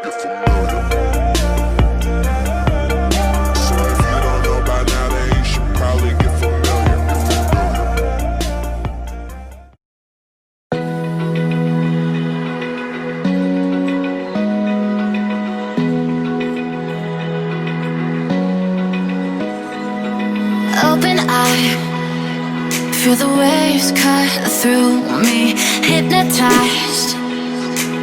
get familiar. So if you don't know by now, then you should probably get familiar. Open eye, feel the waves cut through me, hypnotized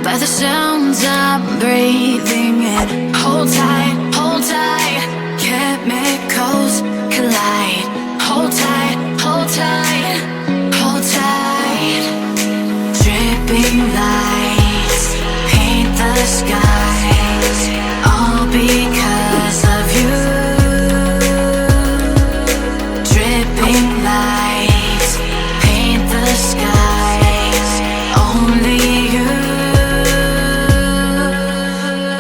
by the sounds I'm breathing in. Hold tight, chemicals collide. Hold tight, hold tight, hold tight. Dripping lights paint the skies, all because of you. Dripping lights paint the skies, only you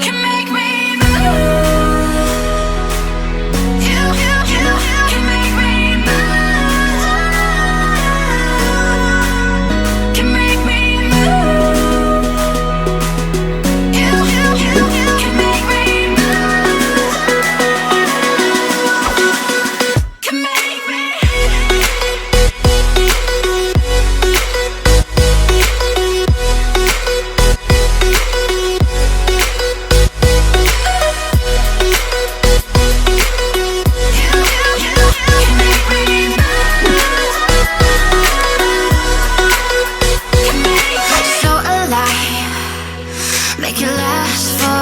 can make me move. You can make me move. Can make me move. You can make me move. Can make me. So alive, make it last for